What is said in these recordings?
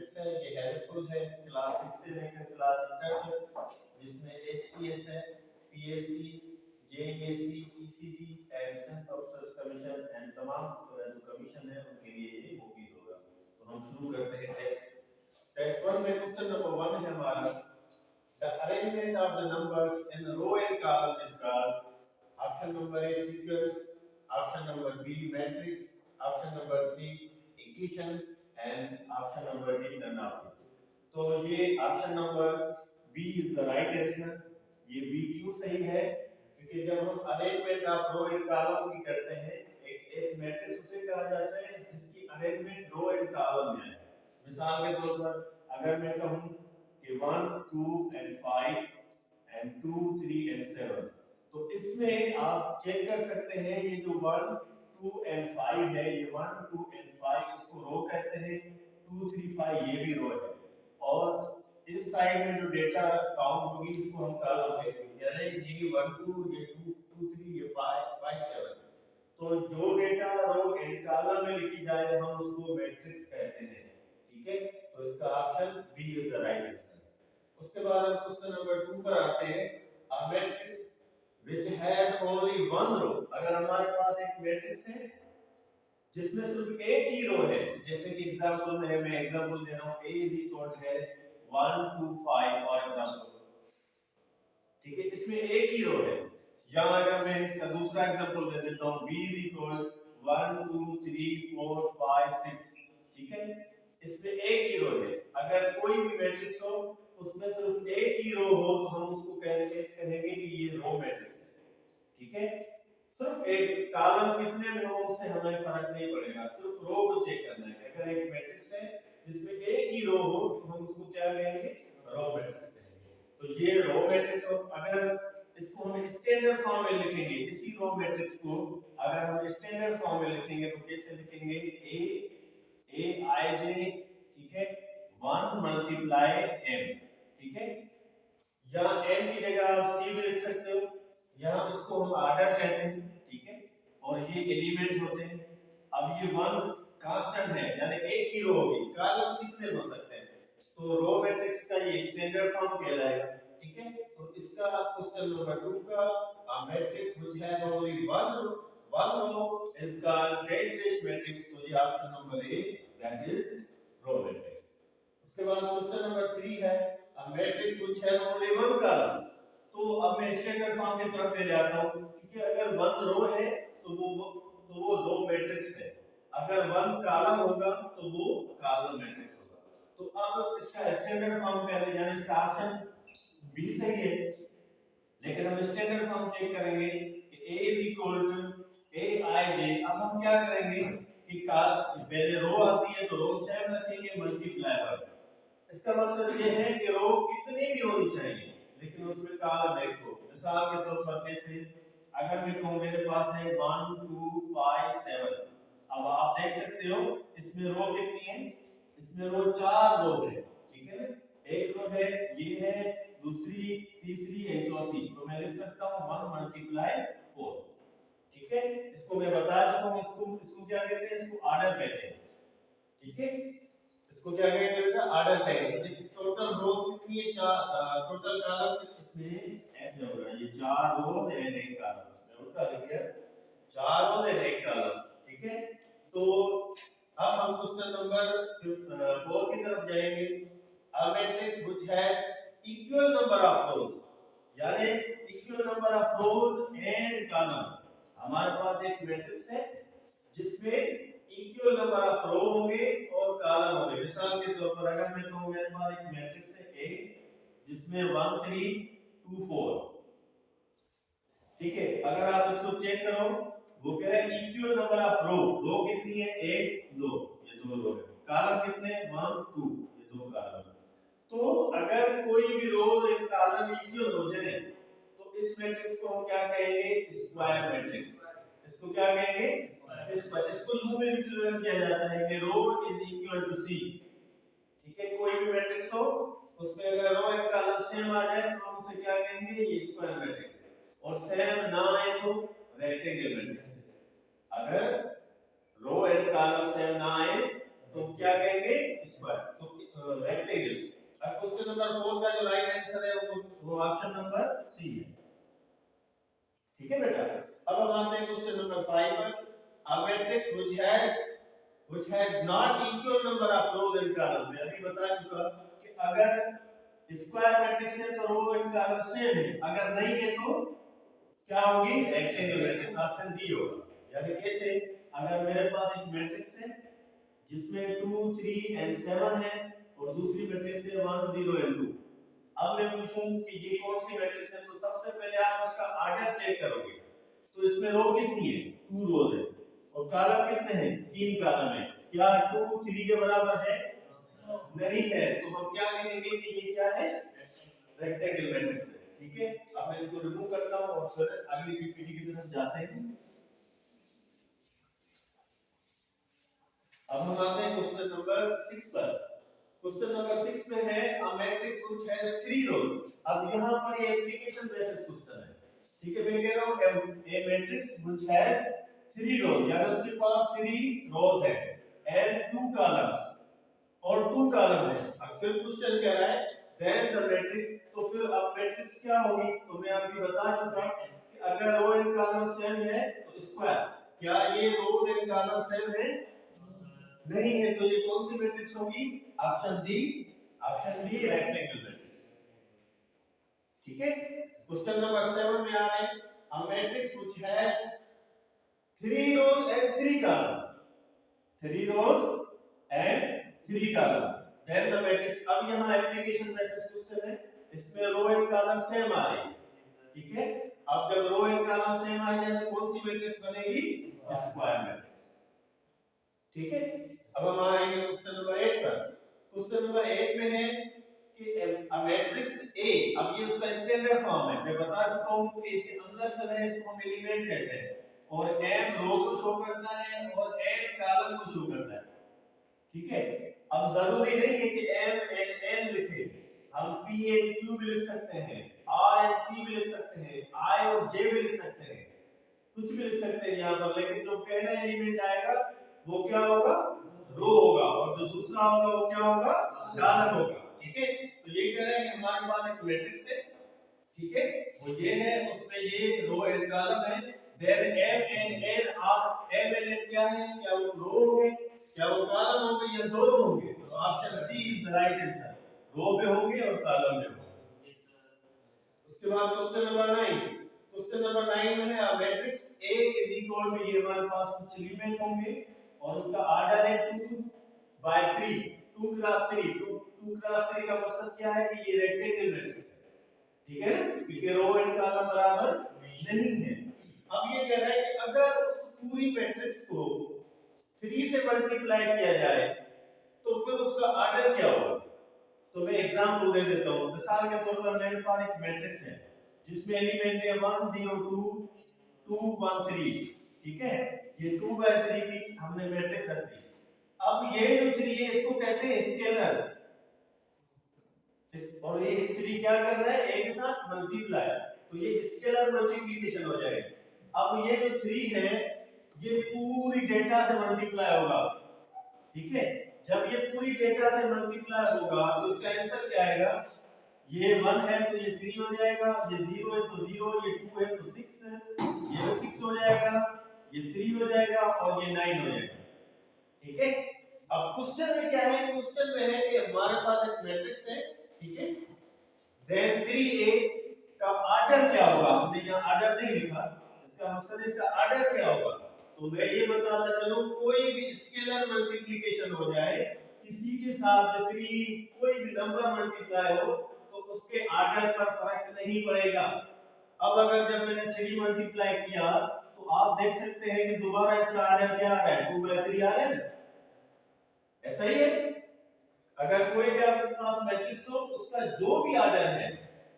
Matrix है, ये helpful है क्लास 6 से लेकर क्लास 8 तक, जिसमें एचटीएस है, PhD, JEST, ECT and central officers commission and तमाम जो कमीशन है उनके लिए ये मुफीद होगा। तो हम शुरू करते हैं टेस्ट 1 में। क्वेश्चन नंबर 1 है हमारा, the arrangement of the numbers in the row and column is called, option number A sequence, option number B matrix, option number C equation and option number D ternary। तो ये option number B is the right answer. ये B क्यों सही है? क्योंकि जब हम arrangement of row and column की करते हैं, एक मैट्रिक्स उसे कहा जाता है जिसकी अरेंजमेंट रो एंड कॉलम में है। मिसाल के तौर पर अगर मैं कहूं कि 1 2 एंड 5 एंड 2 3 एंड 7, तो इसमें आप चेक कर सकते हैं ये जो 1 2 एंड 5 है, ये 1 2 एंड 5 इसको रो कहते हैं, 2 3 5 ये भी रो है, और इस साइड में जो डेटा काउंट होगी इसको हम कॉलम कहेंगे, यानी ये 1 2 ये 2 2 3 ये 5 5 7। तो जो डेटा रो एंड कॉलम में लिखी जाए हम उसको मैट्रिक्स कहते हैं। ठीक है, तो इसका option B is the right answer. उसके बाद हम क्वेश्चन नंबर 2 पर आते हैं। A matrix which has only one row, अगर हमारे पास एक मैट्रिक्स है जिसमें सिर्फ एक ही रो है, जैसे कि एग्जांपल में मैं एग्जांपल दे रहा हूं, a इज इक्वल है 1 2 5 फॉर एग्जांपल। ठीक है, इसमें एक ही रो है। या अगर मैं इसका दूसरा एग्जांपल दे देता हूं, b इज इक्वल 1 2 3 4 5 6। ठीक है, इसमें एक ही रो है। अगर कोई भी मैट्रिक्स हो उसमें सिर्फ एक ही रो हो तो हम उसको कहेंगे कि ये रो मैट्रिक्स है। ठीक है, सिर्फ एक कॉलम कितने में हो उससे हमें फर्क नहीं पड़ेगा, सिर्फ रो को चेक करना है। अगर एक मैट्रिक्स है जिसमें एक ही रो हो तो हम उसको क्या कहेंगे? रो मैट्रिक्स कहेंगे। तो ये रो मैट्रिक्स हो। अगर इसको हम स्टैंडर्ड फॉर्म में लिखेंगे, इसी रो मैट्रिक्स को अगर हम स्टैंडर्ड फॉर्म में लिखेंगे तो कैसे लिखेंगे? a i j, ठीक है, 1 मल्टीप्लाई m। ठीक है, या m की जगह आप c भी लिख सकते हो, या इसको हम आर्डर कहते हैं। ठीक है, और ये एलिमेंट होते हैं। अब ये 1 कांस्टेंट है, यानी एक ही रो होगी, कॉलम कितने हो सकते हैं, तो रो मैट्रिक्स का ये स्टैंडर्ड फॉर्म कहलाएगा। ठीक है, तो इसका क्वेश्चन नंबर 2 का a matrix which has only one row is called dash matrix। तो ये option number A, that is row matrix. उसके बाद क्वेश्चन नंबर 3 है a matrix which has only one column। तो अब मैं स्टैंडर्ड फॉर्म की तरफ ले जाता हूं, क्योंकि अगर वन रो है तो वो रो मैट्रिक्स है, अगर वन कॉलम होगा तो वो कॉलम मैट्रिक्स होगा। तो अब इसका स्टैंडर्ड फॉर्म पहले, यानी इसका ऑप्शन बी सही है, लेकिन हम स्टैंडर्ड फॉर्म चेक करेंगे कि a is equal to a i j। अब हम क्या करेंगे कि पहले रो आती है तो रो सेम रखेंगे मल्टीप्लाई पर। इसका मकसद ये है कि रो कितनी भी होनी चाहिए लेकिन उसमें कॉलम एक हो। मिसाल के तौर पर कैसे, अगर मैं कहूं मेरे पास है 1 2 5 7, अब आप देख सकते हो इसमें रो कितनी है? इसमें रो 4 रो है। ठीक है, एक रो है, ये है, दूसरी, तीसरी और चौथी। तो मैं लिख सकता हूं 1 मल्टीप्लाई 4। ठीक है, इसको मैं बता चुका हूं, इसको क्या कहते हैं? इसको आर्डर कहते हैं। ठीक है, इसको क्या कहेंगे बेटा? आर्डर कहेंगे। इस टोटल रोज कितनी है? 4। टोटल कॉलम इसमें ऐसे होगा, ये 4 रोज एंड एक कॉलम। मैं उल्टा लिख दिया, 4 रोज एंड एक कॉलम। ठीक है, तो अब हम क्वेश्चन नंबर 4 की तरफ जाएंगे। A matrix which has equal number of rows, यानी equal number of rows and column। हमारे पास एक मैट्रिक्स है जिसमें इक्वल नंबर ऑफ रो होंगे और कॉलम होंगे। मिसाल के तौर पर अगर मैं कहूं मेरे पास एक मैट्रिक्स है A जिसमें 1 3 2 4। ठीक है, अगर आप इसको चेक करो, वो कह रहा है इक्वल नंबर ऑफ रो कितनी है? 1 2, ये 2 रो है। कॉलम कितने? 1 2, ये 2 कॉलम। तो अगर कोई भी रो एक कॉलम इक्वल हो जाए तो इस मैट्रिक्स को हम क्या कहेंगे? Square matrix. इसको क्या कहेंगे? इसको यूं में रिप्रेजेंट किया जाता है कि रो इज इक्वल टू सी। ठीक है, कोई भी मैट्रिक्स हो उसमें अगर रो एंड कॉलम सेम आ जाए तो हम उसे क्या कहेंगे? ये स्क्वायर मैट्रिक्स है। और सेम ना आए तो रेक्टेंगल मैट्रिक्स है। अगर रो एंड कॉलम सेम ना आए तो क्या कहेंगे स्क्वायर, तो रेक्टेंगल। अब क्वेश्चन नंबर 4 का जो राइट आंसर है वो ऑप्शन नंबर सी है। ठीक है बेटा। अब हम आते हैं क्वेश्चन नंबर 5 पर। A matrix which has not equal number of rows and columns, मैं अभी बता चुका कि अगर स्क्वायर मैट्रिक्स है तो रो एंड कॉलम सेम है, अगर नहीं है तो क्या होगी रेक्टेंगल मैट्रिक्स, ऑप्शन डी होगा। यानी कैसे, अगर मेरे पास एक मैट्रिक्स है जिसमें 2 3 एंड 7 है और दूसरी मैट्रिक्स है 1 0 एंड 2, अब मैं पूछूं कि ये कौन सी मैट्रिक्स है, तो सबसे पहले आप उसका ऑर्डर चेक करोगे। तो इसमें रो कितनी है, 2 रोज है, और कॉलम कितने हैं, 3 कॉलम है। क्या 2 3 के बराबर है, नहीं है, तो हम क्या कहेंगे कि ये क्या है, रेक्टेंगल मैट्रिक्स है। ठीक है, अब मैं इसको रिमूव करता हूं और फिर अगली पीपीटी की तरफ जाते हैं। अब हम आते हैं क्वेश्चन नंबर 6 पर। क्वेश्चन नंबर 6 में है अ मैट्रिक्स व्हिच हैज 3 रोज। अब यहां पर ये एप्लीकेशन बेसिस क्वेश्चन है। ठीक है, मैं कह रहा हूं ए मैट्रिक्स व्हिच हैज 3 रोज, यानी उसके पास 3 रोज है एंड 2 कॉलम्स, और 2 कॉलम है। अब फिर क्वेश्चन कह रहा है देन द मैट्रिक्स, तो फिर अब मैट्रिक्स क्या होगी, तो मैं अभी बता चुका कि अगर रो एंड कॉलम सेम है तो स्क्वायर। क्या ये रोज एंड कॉलम सेम है, नहीं है, तो ये कौन सी मैट्रिक्स होगी, option D, option D rectangle matrix. ठीक है, क्वेश्चन नंबर 7 में आ रहे हैं a matrix which has 3 rows and 3 column, 3 rows and 3 column, then the matrix. अब यहां एप्लीकेशन बेसिस क्वेश्चन है, इसमें रो एंड कॉलम सेम आ रही है। ठीक है, अब जब रो एंड कॉलम सेम आ जाए तो कौन सी मैट्रिक्स बनेगी, स्क्वायर मैट्रिक्स। ठीक है, अब हम आएंगे क्वेश्चन नंबर 8 पर। क्वेश्चन नंबर 8 में है कि अ मैट्रिक्स ए, अब ये उसका स्टैंडर्ड फॉर्म है, मैं बता चुका हूं कि इसके अंदर जो है इसको हम एलिमेंट कहते हैं, और m रो को शो करता है और n कॉलम को शो करता है। ठीक है, अब जरूरी नहीं है कि m n n लिखे, हम p n q भी लिख सकते हैं, r n c भी लिख सकते हैं, i और j भी लिख सकते हैं, कुछ भी लिख सकते हैं यहां पर, लेकिन जो पहला एलिमेंट आएगा वो क्या होगा, रो होगा, और जो दूसरा होगा वो क्या होगा, कॉलम होगा। ठीक है, तो ये कह रहे हैं कि हमारे पास एक मैट्रिक्स है, ठीक है, वो ये है, उसमें ये रो एंड कॉलम है, then m n n r, m n n क्या है, क्या वो रो होंगे, क्या वो कॉलम होंगे, या दोनों होंगे, तो option C is the right answer, row पे होंगे और कॉलम में होंगे। उसके बाद क्वेश्चन नंबर 9, क्वेश्चन नंबर 9 में है a matrix A is equal to, ये हमारे पास कुछ एलिमेंट होंगे और उसका ऑर्डर है 2 by 3, 2 क्रॉस 3, 2 क्रॉस 3 का मतलब क्या है कि ये रेक्टेंगल मैट्रिक्स है। ठीक है, क्योंकि रो एंड कॉलम बराबर नहीं है। अब ये कह रहा है कि अगर उस पूरी मैट्रिक्स को 3 से मल्टीप्लाई किया जाए तो फिर उसका ऑर्डर क्या होगा। तो मैं एग्जांपल दे देता हूं, मिसाल के तौर पर मेरे पास एक मैट्रिक्स है जिसमें एलिमेंट है 1 0 2 2 1 3। ठीक है, ये 2 by 3 की हमने मैट्रिक्स रख दी। अब ये जो 3 है इसको कहते हैं स्केलर, और ये 3 क्या कर रहा है, एक के साथ मल्टीप्लाई, तो ये स्केलर मल्टीप्लिकेशन हो जाएगा। अब ये जो 3 है ये पूरी डेटा से मल्टीप्लाई होगा। ठीक है, जब ये पूरी डेटा से मल्टीप्लाई होगा तो इसका आंसर क्या आएगा, ये 1 है तो ये 3 हो जाएगा, ये 0 है तो 0, ये 2 है तो 6, ये 6 हो जाएगा, ये 3 हो जाएगा और ये 9 हो जाएगा। ठीक है, अब क्वेश्चन में क्या है, क्वेश्चन में है कि हमारे पास एक मैट्रिक्स है, ठीक है, देन 3a का ऑर्डर क्या होगा, हमने यहां ऑर्डर नहीं लिखा, इसका मकसद है इसका ऑर्डर क्या होगा। तो मैं ये बताता चलूं, कोई भी स्केलर मल्टीप्लिकेशन हो जाए, किसी के साथ 3 कोई भी नंबर मल्टीप्लाई हो तो उसके ऑर्डर पर फर्क नहीं पड़ेगा। अब अगर जब मैंने 3 मल्टीप्लाई किया तो आप देख सकते हैं कि दोबारा इसका ऑर्डर क्या आ रहा है, 2 by 3 आ रहा है, ऐसा ही है। अगर कोई भी आपके पास मैट्रिक्स हो उसका जो भी ऑर्डर है,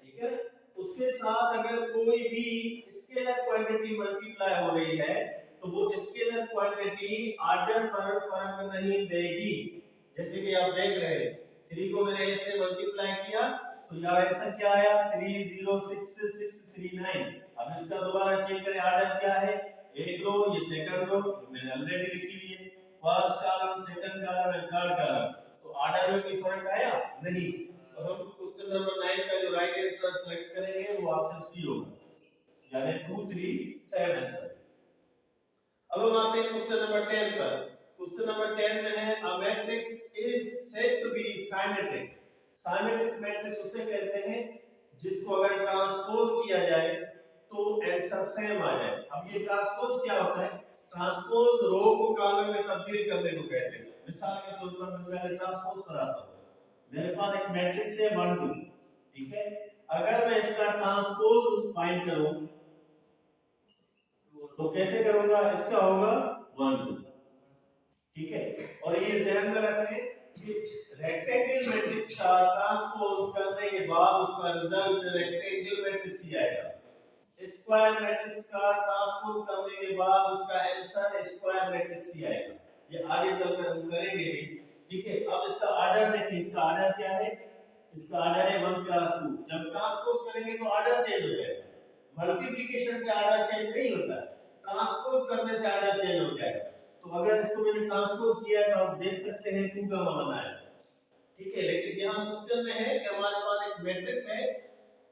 ठीक है, उसके साथ अगर कोई भी स्केलर क्वांटिटी मल्टीप्लाई हो रही है तो वो स्केलर क्वांटिटी ऑर्डर पर फर्क नहीं देगी। जैसे कि आप देख रहे हैं 3 को मैंने a से मल्टीप्लाई किया तो यह आंसर क्या आया, 30669। अब इसका दोबारा चेक करें ऑर्डर क्या है, एक रो, ये सेकंड रो मैंने ऑलरेडी लिखी हुई है, फर्स्ट कॉलम सेकंड कॉलम है, थर्ड कॉलम, तो ऑर्डर में कोई फर्क आया नहीं। तो हम क्वेश्चन नंबर 9 का जो राइट आंसर सेलेक्ट करेंगे वो ऑप्शन सी होगा, यानी 2 3 7 आंसर। अब हम आते हैं क्वेश्चन नंबर 10 पर। क्वेश्चन नंबर 10 में है a matrix is said to be symmetric. Symmetric matrix उसे कहते हैं जिसको अगर ट्रांसपोज किया जाए तो आंसर सेम आ जाए। अब ये ट्रांसपोज क्या होता है? ट्रांसपोज रो को कॉलम में तब्दील करने को कहते हैं। मिसाल के तौर पर मैं पहले ट्रांसपोज कराता हूं। मेरे पास एक मैट्रिक्स है 1 2, ठीक है। अगर मैं इसका ट्रांसपोज फाइंड करूं तो कैसे करूंगा? इसका होगा 1 2, ठीक है। और ये ध्यान में रखें कि रेक्टेंगल मैट्रिक्स का ट्रांसपोज करने के बाद उसका रिजल्ट रेक्टेंगल मैट्रिक्स ही आएगा। स्क्वायर मैट्रिक्स का ट्रांसपोज करने के बाद उसका आंसर स्क्वायर मैट्रिक्स ही आएगा। ये आगे चलकर हम करेंगे भी, ठीक है। अब इसका ऑर्डर देखिए, इसका ऑर्डर क्या है? इसका ऑर्डर है 1 क्लास 2। जब ट्रांसपोज करेंगे तो ऑर्डर चेंज हो जाएगा। मल्टीप्लिकेशन से ऑर्डर चेंज नहीं होता, ट्रांसपोज करने से ऑर्डर चेंज हो जाएगा। तो अगर इसको मैंने ट्रांसपोज किया है तो आप देख सकते हैं 2 का मान आया, ठीक है। लेकिन यहां मुश्किल में है कि हमारे पास एक मैट्रिक्स है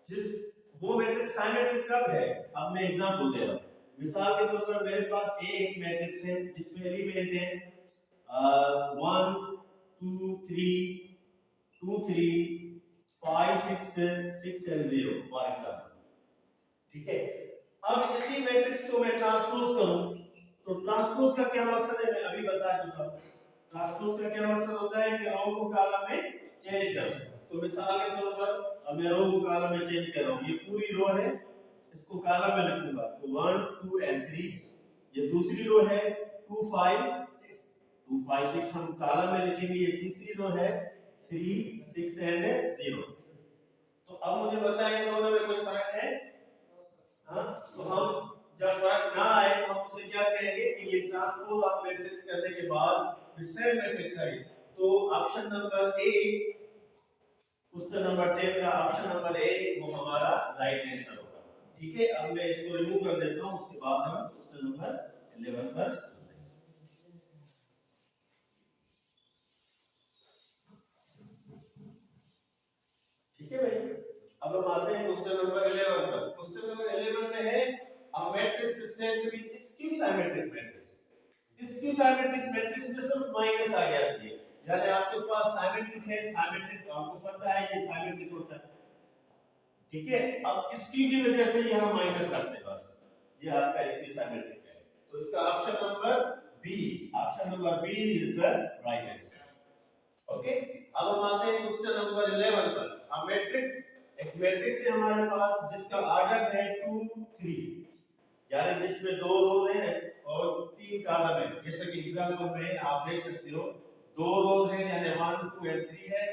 जिस वो मैट्रिक्स सिमेट्रिक कब है? अब मैं एग्जांपल दे रहा हूं। मिसाल के तौर पर मेरे पास ए एक मैट्रिक्स है जिसमें एलिमेंट है 1 2 3 2 3 5 6 6 and 0 फॉर एग्जांपल, ठीक है। अब इसी मैट्रिक्स को मैं ट्रांसपोज करूं तो ट्रांसपोज का क्या मकसद है मैं अभी बता चुका हूं। ट्रांसपोज का क्या मकसद होता है कि रो को कॉलम में चेंज करना। तो मिसाल के तौर पर अब मैं रो को कॉलम में चेंज कर रहा हूं। ये पूरी रो है, इसको कॉलम में लिखूंगा तो 1 2 and 3। ये दूसरी रो है 2 5 6 हम कॉलम में लिखेंगे। ये तीसरी रो है 3 6 and 0। तो अब मुझे बताएं इन दोनों में कोई फर्क है? हां, तो हम जब फर्क ना आए तो हम उसे क्या कहेंगे कि ये ट्रांसपोज ऑफ मैट्रिक्स करने के बाद सेम मैट्रिक्स है। तो ऑप्शन नंबर ए, क्वेश्चन नंबर 10 का ऑप्शन नंबर ए वो हमारा राइट आंसर होगा, ठीक है। अब मैं इसको रिमूव कर देता हूं, उसके बाद हम क्वेश्चन नंबर 11 पर ठीक है भाई। अब हम आते हैं क्वेश्चन नंबर 11 पर। क्वेश्चन नंबर 11 में है a matrix is said to be skew symmetric matrix. Skew symmetric matrix में सिर्फ माइनस आ गया है, यानी आपके पास सिमेट्रिक है, सिमेट्रिक आपको पता है ये सिमेट्रिक होता है, ठीक है। अब इसकी की वजह से यहां माइनस करते हैं, बस ये आपका इसकी सिमेट्रिक है। तो इसका option number B, option number B is the right answer, okay. अब हम आते हैं क्वेश्चन नंबर 11 पर। अब मैट्रिक्स, एक मैट्रिक्स है हमारे पास जिसका ऑर्डर है 2 3, यानी जिसमें 2 रोज हैं और 3 कॉलम है। जैसे कि एग्जांपल में आप देख सकते हो 2 रोज हैं यानी 1 2 and 3 है,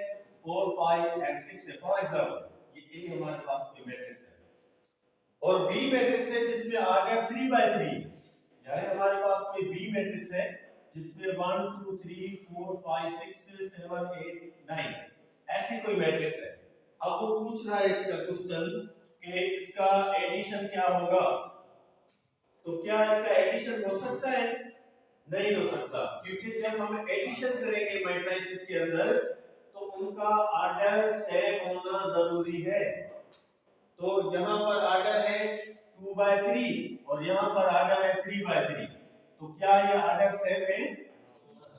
4 5 and 6 है। फॉर एग्जांपल ये ए हमारे पास कोई मैट्रिक्स है और बी मैट्रिक्स है जिसमें ऑर्डर 3 by 3, यानी हमारे पास कोई बी मैट्रिक्स है जिसमें 1 2 3 4 5 6 7 8 9 ऐसी कोई मैट्रिक्स है। अब वो पूछ रहा है इसका क्वेश्चन कि इसका एडिशन क्या होगा। तो क्या इसका एडिशन हो सकता है? नहीं हो सकता, क्योंकि जब हम एडिशन करेंगे मैट्रिसेस के अंदर तो उनका ऑर्डर सेम होना जरूरी है। तो यहां पर ऑर्डर है 2 by 3 और यहां पर ऑर्डर है 3 by 3, तो क्या ये ऑर्डर सेम है?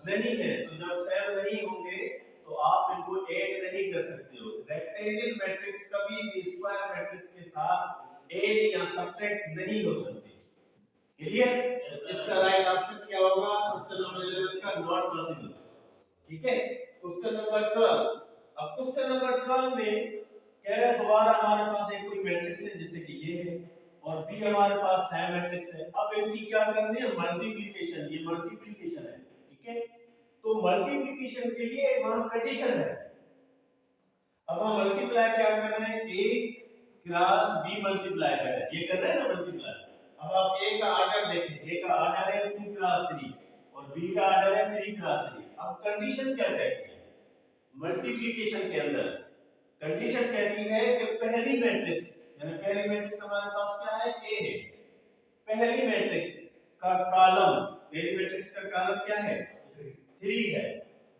नहीं है। तो जब सेम नहीं होंगे तो आप इनको ऐड नहीं कर सकते हो। रेक्टेंगल मैट्रिक्स कभी भी स्क्वायर मैट्रिक्स के साथ ऐड या सब्ट्रैक्ट नहीं हो सकती। क्लियर? इसका राइट ऑप्शन क्या होगा? क्वेश्चन नंबर 11 का नॉट पॉसिबल, ठीक है। Question number 12। अब क्वेश्चन नंबर 12 में कह रहे हैं दोबारा हमारे पास एक कोई मैट्रिक्स है जैसे कि ये है और बी हमारे पास सेम मैट्रिक्स है। अब इनकी क्या करनी है? मल्टीप्लिकेशन। ये मल्टीप्लिकेशन है, ठीक है। तो मल्टीप्लिकेशन के लिए वहां कंडीशन है। अब हम मल्टीप्लाई क्या कर रहे हैं? ए क्रॉस बी मल्टीप्लाई कर रहे हैं, ये कर रहे हैं ना मल्टीप्लाई। अब आप ए का ऑर्डर देखें, ए का ऑर्डर है 2 क्रॉस 3 और बी का ऑर्डर है 3 क्रॉस 3। अब कंडीशन क्या कहती है? मल्टीप्लिकेशन के अंदर कंडीशन कहती है कि पहली मैट्रिक्स, यानी पहली मैट्रिक्स हमारे पास क्या है? ए है। पहली मैट्रिक्स का कॉलम, पहली मैट्रिक्स का कॉलम क्या है? 3 है।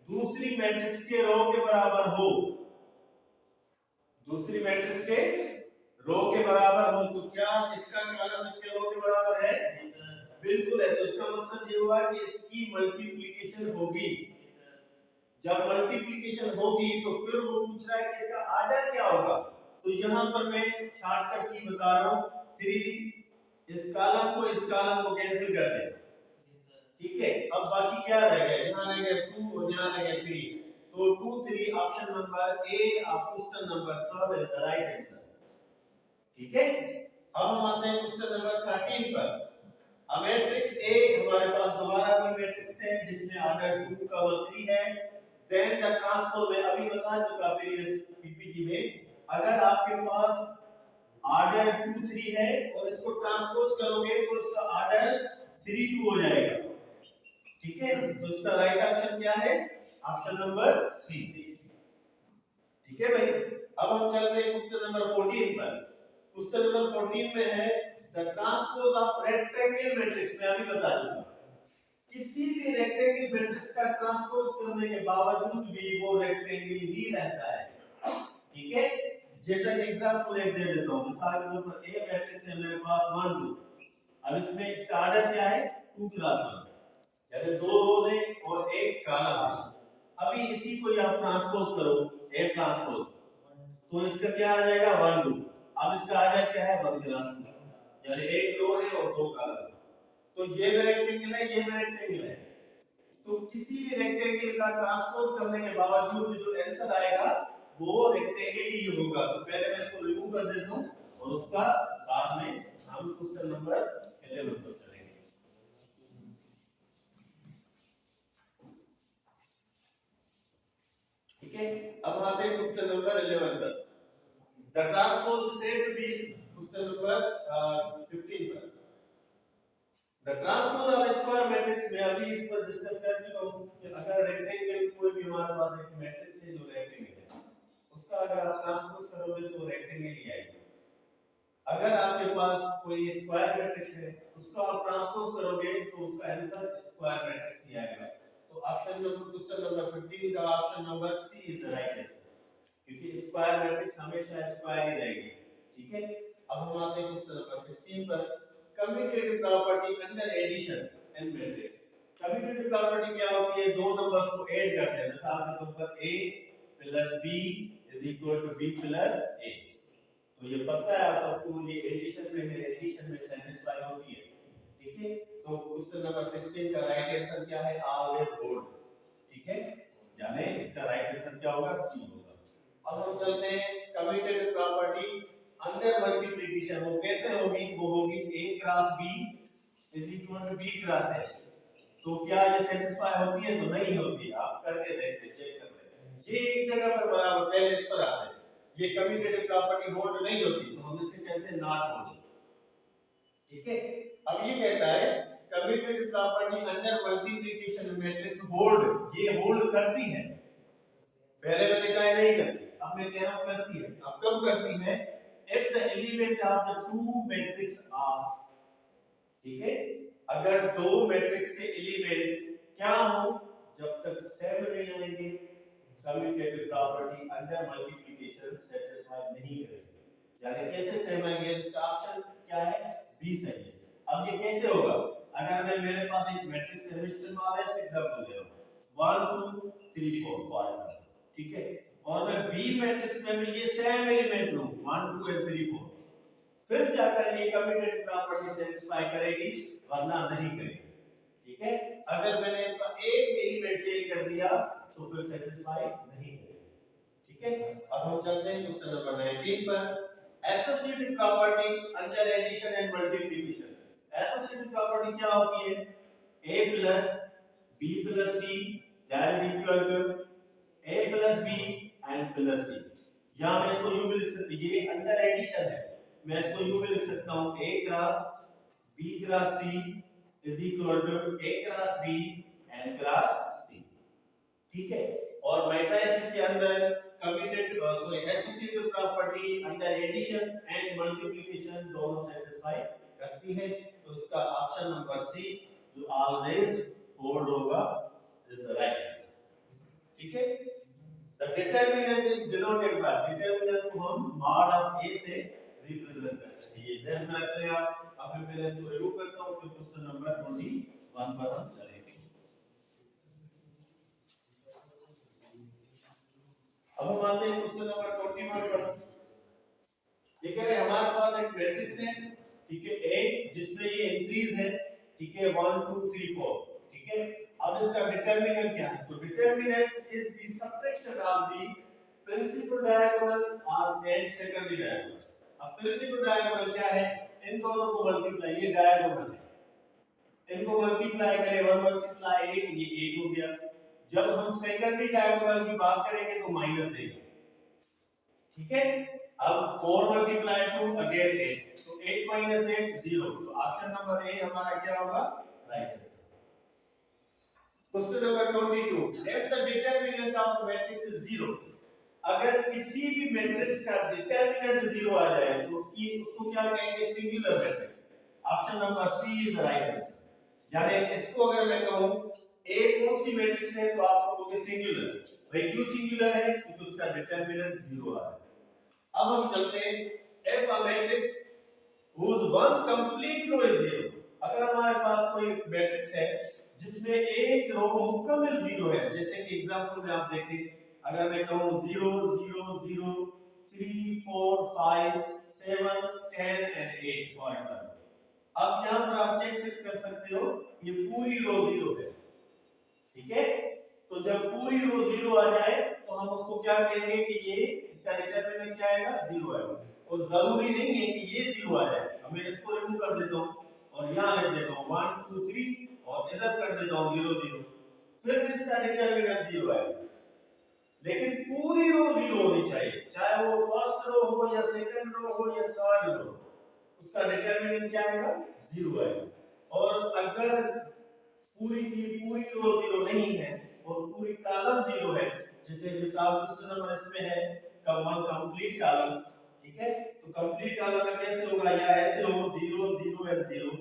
दूसरी मैट्रिक्स के रो के बराबर हो, दूसरी मैट्रिक्स के रो के बराबर हो, तो क्या इसका कॉलम इसके रो के बराबर है? बिल्कुल है। तो इसका मकसद ये हुआ कि इसकी मल्टीप्लिकेशन होगी। जब मल्टीप्लिकेशन होगी तो फिर वो पूछ रहा है कि इसका ऑर्डर क्या होगा। तो यहाँ पर मैं शॉर्टकट की बता रहा हूँ, 3 इस कॉलम को इस कॉलम को कैंसिल कर दें, ठीक है। अब बाकी क्या रह गया, यहाँ रह गया 2 और यहाँ रह गया 3। तो 2 3 option number A of question number 12 is the right answer, ठीक है। अब हम आते हैं क्वेश्चन नंबर 13 पर। अब मैट्रिक्स ए हमारे पास दोबारा कोई मैट्रिक्स है जिसमें ऑर्डर 2 का 3 है। देन द ट्रांसपोज में अभी बता चुका प्रीवियस पीपीटी में, अगर आपके पास ऑर्डर 2 3 है और इसको ट्रांसपोज करोगे तो इसका ऑर्डर 3 2 हो जाएगा, ठीक है। तो इसका राइट ऑप्शन क्या है? ऑप्शन नंबर सी, ठीक है भाई। अब हम चलते हैं क्वेश्चन नंबर 14 पर। क्वेश्चन नंबर 14 में है the transpose of rectangle matrix. मैं अभी बता चुका, किसी भी रेक्टेंगल मैट्रिक्स का ट्रांसपोज करने के बावजूद भी वो रेक्टेंगल ही रहता है, ठीक है। जैसा कि एग्जांपल एक दे देता हूं, मिसाल के तौर पर ए मैट्रिक्स है मेरे पास 1 2। अब इसमें इसका ऑर्डर क्या है? 2 क्रॉस 1, यानी 2 रोज है और एक कॉलम है। अभी इसी को आप ट्रांसपोज करो, ए ट्रांसपोज, तो इसका क्या आ जाएगा? 1 2। अब इसका ऑर्डर क्या है? 1 क्रॉस 2, यानी एक रो है और 2 कॉलम। तो ये भी रेक्टेंगल है, ये भी रेक्टेंगल है। तो किसी भी रेक्टेंगल का ट्रांसपोज करने के बावजूद भी जो आंसर आएगा वो रेक्टेंगल ही होगा। तो पहले मैं इसको रिमूव कर देता हूं और उसका बाद में हम क्वेश्चन नंबर 11 पर चलेंगे, ठीक है। अब आते हैं क्वेश्चन नंबर 11 पर। The transpose set B, question number 15 पर। The transpose of square matrix में अभी इस पर डिस्कस कर चुका हूं कि अगर रेक्टेंगल कोई भी हमारे पास एक मैट्रिक्स है जो रेक्टेंगल है, उसका अगर आप ट्रांसपोज करोगे तो रेक्टेंगल ही आएगा। अगर आपके पास कोई स्क्वायर मैट्रिक्स है, उसको आप ट्रांसपोज करोगे तो उसका आंसर स्क्वायर मैट्रिक्स ही आएगा। तो ऑप्शन नंबर क्वेश्चन नंबर 15 का option number C is the right answer, क्योंकि स्क्वायर मैट्रिक्स हमेशा स्क्वायर ही रहेगी, ठीक है। अब हम आते हैं क्वेश्चन नंबर 16 पर। Commutative property under addition in matrix. Commutative property क्या होती है? दो नंबर्स को ऐड करते हैं, मिसाल के तौर पर a + b = b + a। तो ये पता है आप सबको, ये एडिशन में है, एडिशन में सैटिस्फाई होती है, ठीक है। तो क्वेश्चन नंबर 16 का राइट आंसर क्या है? ऑलवेज होल्ड, ठीक है। यानी इसका राइट आंसर क्या होगा? सी होगा। अब हम चलते हैं कम्यूटेटिव प्रॉपर्टी अंडर मल्टीप्लिकेशन। वो कैसे होगी? वो होगी a cross b = b cross a। तो क्या ये सेटिस्फाई होती है? तो नहीं होती। आप करके देखते, चेक कर लेते। ये एक जगह पर बराबर, पहले इस पर आते हैं, ये कम्यूटेटिव प्रॉपर्टी होल्ड नहीं होती, तो हम इसे कहते हैं नॉट होल्ड, ठीक है। अब ये कहता है commutative property under multiplication matrix hold, ये होल्ड करती है। पहले मैंने कहा नहीं करती, अब मैं कह रहा हूं करती है। अब कब करती है? if the element of the two matrix are, ठीक है, अगर दो मैट्रिक्स के एलिमेंट क्या हो? जब तक सेम नहीं आएंगे commutative property under multiplication satisfy नहीं करेगी। यानी कैसे सेम आएंगे? इसका ऑप्शन क्या है? बी सही है। अब ये कैसे होगा? अगर मैं, मेरे पास एक मैट्रिक्स है, मैं मान से एग्जांपल दे रहा हूं 1 2 3 4 फॉर एग्जांपल, ठीक है। और मैं बी मैट्रिक्स में भी ये सेम एलिमेंट लूं 1 2 और 3 4, फिर जाकर ये कम्यूटेटिव प्रॉपर्टी सेटिस्फाई करेगी, वरना नहीं करेगी, ठीक है। अगर मैंने इनका एक एलिमेंट चेंज कर दिया तो फिर सेटिस्फाई नहीं करेगी, ठीक है। अब हम चलते हैं क्वेश्चन नंबर 19 पर। Associative property under addition and multiplication. Associative property क्या होती है? a + b + c = a + b and + c। यहां मैं इसको यूं भी लिख सकता हूं, ये अंडर एडिशन है, मैं इसको यूं भी लिख सकता हूं a cross b cross c = a cross b and cross c, ठीक है। और मैट्रिसेस के अंदर commutative associative property under addition and multiplication दोनों सेटिस्फाई करती है। तो इसका ऑप्शन नंबर सी जो ऑलवेज होल्ड होगा इज द राइट आंसर। ठीक है। The determinant is denoted by, determinant को हम mod ऑफ a से रिप्रेजेंट करते हैं। ये ध्यान में रखिए आप। अब मैं पहले इसको रिमूव करता हूं, फिर क्वेश्चन नंबर 21 पर हम चलेंगे। अब हम आते हैं क्वेश्चन नंबर 21 पर। ये कह रहे हैं हमारे पास एक मैट्रिक्स है, ठीक है, ए, जिसमें ये एंट्रीज है, ठीक है, 1 2 3 4, ठीक है। अब इसका डिटरमिनेंट क्या है? तो determinant is the subtraction of the principal diagonal और एंड सेकेंडरी डायगोनल। अब प्रिंसिपल डायगोनल क्या है? इन दोनों को मल्टीप्लाई, ये डायगोनल है, इनको मल्टीप्लाई करें, 1 मल्टीप्लाई 1, ये 1 हो गया। जब हम सेकेंडरी डायगोनल की बात करेंगे तो -1, ठीक है। अब 4 मल्टीप्लाई 2 अगेन 8, तो 8 माइनस 8 0, तो ऑप्शन नंबर ए हमारा क्या होगा? Right answer. Question number 22, if the determinant of matrix is 0, अगर किसी भी मैट्रिक्स का डिटरमिनेंट 0 आ जाए तो उसको क्या कहेंगे? Singular matrix. Option number C is the right answer. यानी इसको अगर मैं कहूं ए कौन सी मैट्रिक्स है, तो आप कहोगे सिंगुलर। भाई क्यों सिंगुलर है? क्योंकि उसका डिटरमिनेंट 0 आ रहा है। अब हम चलते हैं, if a matrix whose one complete row is 0, अगर हमारे पास कोई मैट्रिक्स है जिसमें एक रो मुकम्मल 0 है, जैसे कि एग्जांपल में आप देखें, अगर मैं कहूं 0 0 0 3 4 5 7 10 and 8 फॉर एग्जांपल, अब यहां पर आप चेक कर सकते हो ये पूरी रो 0 है, ठीक है। तो जब पूरी रो 0 आ जाए तो हम उसको क्या कहेंगे कि ये इसका डिटरमिनेंट क्या आएगा? 0 आएगा। और जरूरी नहीं है कि ये 0 आ जाए, मैं इसको रिमूव कर देता हूं और यहां लिख देता हूं 1 2 3 और इधर कर देता हूं 0 0, फिर भी इसका डिटरमिनेंट 0 आएगा। लेकिन पूरी रो 0 होनी चाहिए, चाहे वो फर्स्ट रो हो या सेकंड रो हो या थर्ड रो, उसका डिटरमिनेंट क्या आएगा? 0 आएगा। और अगर पूरी की पूरी रो 0 नहीं है और पूरी कॉलम 0 है, जैसे मिसाल क्वेश्चन नंबर इसमें है कंप्लीट कॉलम, ठीक है, तो कंप्लीट कॉलम में कैसे होगा? या ऐसे हो 0 0 एंड 0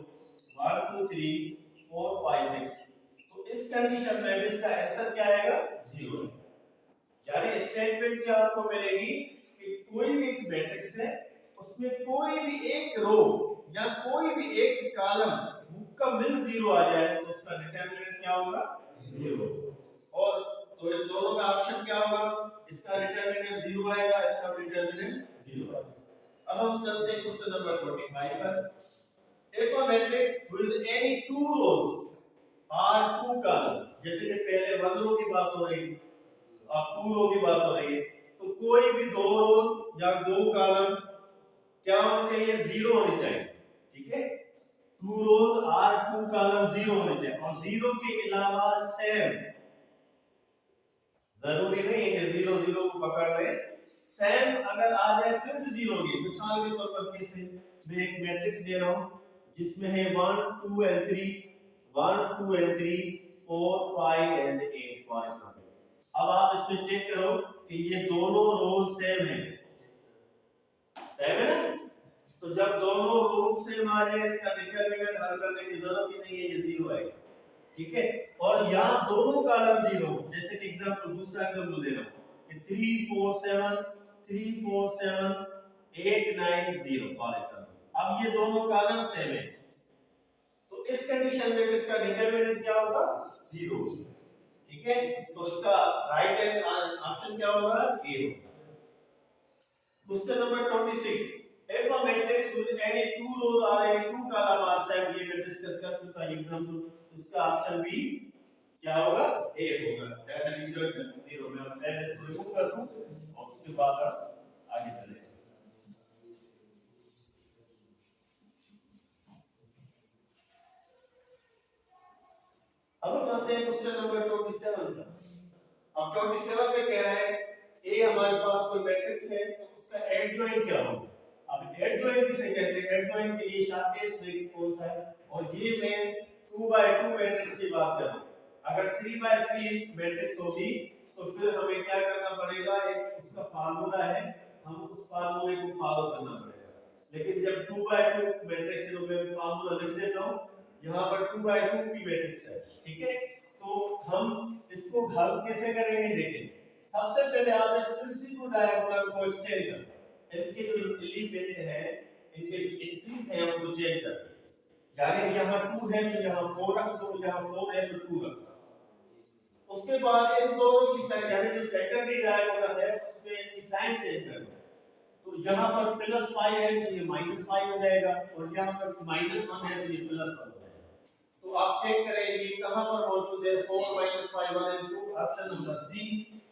1 2 3 4 5 6, तो इस कंडीशन में भी इसका आंसर क्या आएगा? 0। यानी स्टेटमेंट क्या आपको मिलेगी कि कोई भी एक मैट्रिक्स है, उसमें कोई भी एक रो या कोई भी एक कॉलम मुकम्मल 0 आ जाए तो उसका डिटरमिनेंट क्या होगा? 0। और तो इन दोनों का ऑप्शन क्या होगा? इसका डिटरमिनेंट 0 आएगा, इसका डिटरमिनेंट 0 आएगा। अब हम चलते हैं क्वेश्चन नंबर 25 पर। If a matrix with any two rows और टू कॉलम, जैसे कि पहले 1 रो की बात हो रही थी, अब 2 रो की बात हो रही है, तो कोई भी 2 रोज या 2 कॉलम क्या होने चाहिए? 0 होने चाहिए, ठीक है। 2 रोज और 2 कॉलम 0 होने चाहिए, और 0 के अलावा सेम, जरूरी नहीं है कि 0 0 को पकड़ ले, सेम अगर आ जाए फिर भी 0 होगी। मिसाल के तौर पर कैसे, मैं एक मैट्रिक्स दे रहा हूं जिसमें है 1 2 and 3 1 2 and 3 4 5 and 8 for example. अब आप इसमें चेक करो कि ये दोनों रोज सेम है, सेम है ना? तो जब दोनों रोज सेम आ जाए, इसका डिटरमिनेंट हल करने की जरूरत ही नहीं है, ये 0 आएगा, ठीक है। और यहां दोनों कॉलम 0, जैसे कि एग्जांपल दूसरा एग्जांपल दे रहा हूं कि 3 4 7 3 4 7 8 9 0 फॉर एग्जांपल। अब ये दोनों कॉलम सेम है, तो इस कंडीशन में इसका डिटरमिनेंट क्या होगा? 0, ठीक है। तो इसका राइट हैंड ऑप्शन क्या होगा? ए होगा। Question number 26, if a matrix with any two rows or any two column are same, ये मैं डिस्कस कर चुका है एग्जांपल, इसका ऑप्शन बी क्या होगा? ए होगा, दैट इज इक्वल टू 0। मैं अब इसको रिमूव कर दूं और उसके बाद आगे चलें। अब हम आते हैं क्वेश्चन नंबर 27 पर। अब 27 में कह रहा है ए हमारे पास कोई मैट्रिक्स है, तो उसका एडजॉइंट क्या होगा? अब एडजॉइंट किसे कहते हैं? एडजॉइंट के लिए शार्टेस्ट वे कौन सा है? और ये मैं 2 बाय 2 मैट्रिक्स की बात कर रहा हूं। अगर 3 बाय 3 मैट्रिक्स होगी तो फिर हमें क्या करना पड़ेगा? एक उसका फार्मूला है, हम उस फार्मूले को फॉलो करना पड़ेगा। लेकिन जब 2 बाय 2 मैट्रिक्स है तो मैं फार्मूला लिख देता हूं, यहां पर 2 बाय 2 की मैट्रिक्स है, ठीक है। तो हम इसको हल कैसे करेंगे देखिए। सबसे पहले आप इस प्रिंसिपल डायगोनल को एक्सटेंड करें, इनके जो एलिमेंट है इनके जो एंट्रीज है उनको चेक करें, यानी यहाँ 2 है तो यहाँ 4 रख दो, यहाँ 4 है तो 2 रख दो। उसके बाद इन दोनों की साइन यानी जो सेकेंडरी डायगोनल है उसमें इनकी साइन चेंज कर दो, तो यहाँ पर +5 है तो ये -5 हो जाएगा, और यहाँ पर -1 है तो ये +1 हो जाएगा। तो आप चेक करें ये कहां पर मौजूद है, 4 - 5 1 and 2, option number C,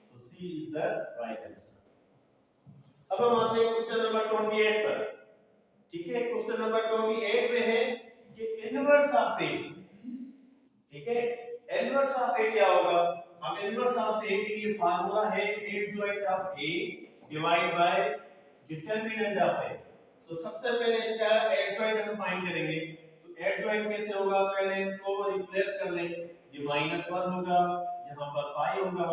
so C is the right answer। अब हम आते हैं क्वेश्चन नंबर 28 पर। ठीक है, क्वेश्चन नंबर 28 में है कि इनवर्स ऑफ ए, ठीक है, इनवर्स ऑफ ए क्या होगा। अब इनवर्स ऑफ ए के लिए फार्मूला है adjoint of A divide by determinant of A. तो सबसे पहले इसका एडजॉइंट हम फाइंड करेंगे, तो एडजॉइंट कैसे होगा, पहले इनको रिप्लेस कर लें, ये -1 होगा, यहाँ पर 5 होगा,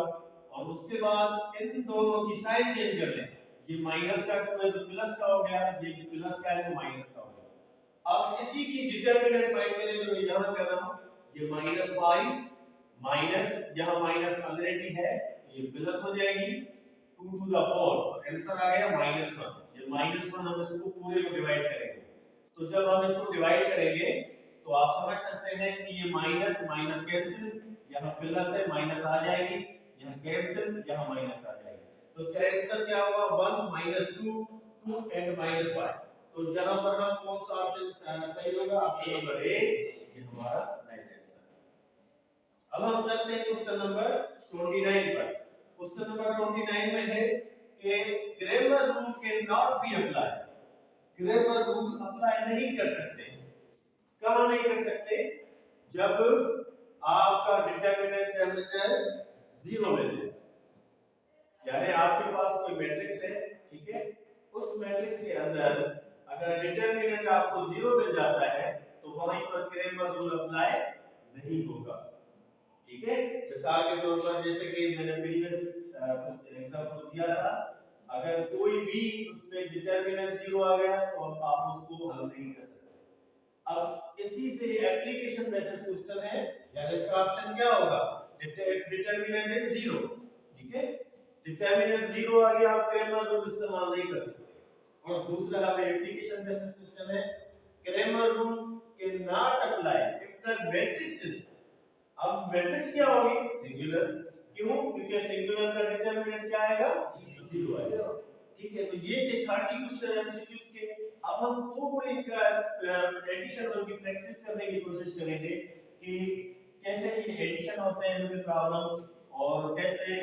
और उसके बाद इन दोनों की साइन चेंज कर लें, ये माइनस का 2 है तो प्लस का हो गया, ये प्लस का है तो माइनस का हो गया। अब इसी की डिटरमिनेंट फाइंड करें जो मैं यहाँ कर रहा हूँ, ये -5 माइनस, यहाँ माइनस ऑलरेडी है, ये प्लस हो जाएगी 2 to the 4, आंसर आ गया -1। ये -1 हम इसको पूरे को डिवाइड करेंगे, तो जब हम इसको डिवाइड करेंगे तो आप समझ सकते हैं कि ये माइनस माइनस कैंसिल, यहाँ प्लस है माइनस आ जाएगी, यहाँ कैंसिल, यहाँ माइनस आ जाएगी, तो इसका आंसर क्या होगा 1 - 2 2 and -5। तो यहाँ पर हम कौन सा ऑप्शन सही होगा, ऑप्शन नंबर ए, ये हमारा राइट आंसर। अब हम चलते हैं क्वेश्चन नंबर 29 पर। क्वेश्चन नंबर 29 में है कि grammar rule can not be apply, grammar rule apply नहीं कर सकते। कहां नहीं कर सकते, जब आपका डिटरमिनेंट क्या मिल जाए, 0 मिल जाए, यानी आपके पास कोई मैट्रिक्स है, ठीक है, उस मैट्रिक्स के अंदर अगर डिटरमिनेंट आपको 0 मिल जाता है तो वहीं पर ग्रामर रूल अप्लाई नहीं होगा। ठीक है, मिसाल के तौर पर जैसे कि मैंने प्रीवियस एग्जांपल दिया था, अगर कोई भी उसमें डिटरमिनेंट 0 आ गया तो आप उसको हल नहीं कर सकते। अब इसी से एप्लीकेशन बेसिस क्वेश्चन है, यानी इसका ऑप्शन क्या होगा, इफ डिटरमिनेंट इज 0, ठीक है, डिटरमिनेंट 0 आ गया, आप ग्रामर रूल इस्तेमाल नहीं कर सकते। और दूसरा हमें एप्लीकेशन बेसिस क्वेश्चन है, grammar rule can not apply if the matrix is, अब मैट्रिक्स क्या होगी, सिंगुलर, क्यों, क्योंकि सिंगुलर का डिटरमिनेंट क्या आएगा, 0 आएगा। ठीक है, तो ये थे 30 क्वेश्चन एमसीक्यूज के। अब हम थोड़ी एडिशन और की प्रैक्टिस करने की कोशिश करेंगे कि कैसे ये एडिशन होते हैं इनके प्रॉब्लम, और कैसे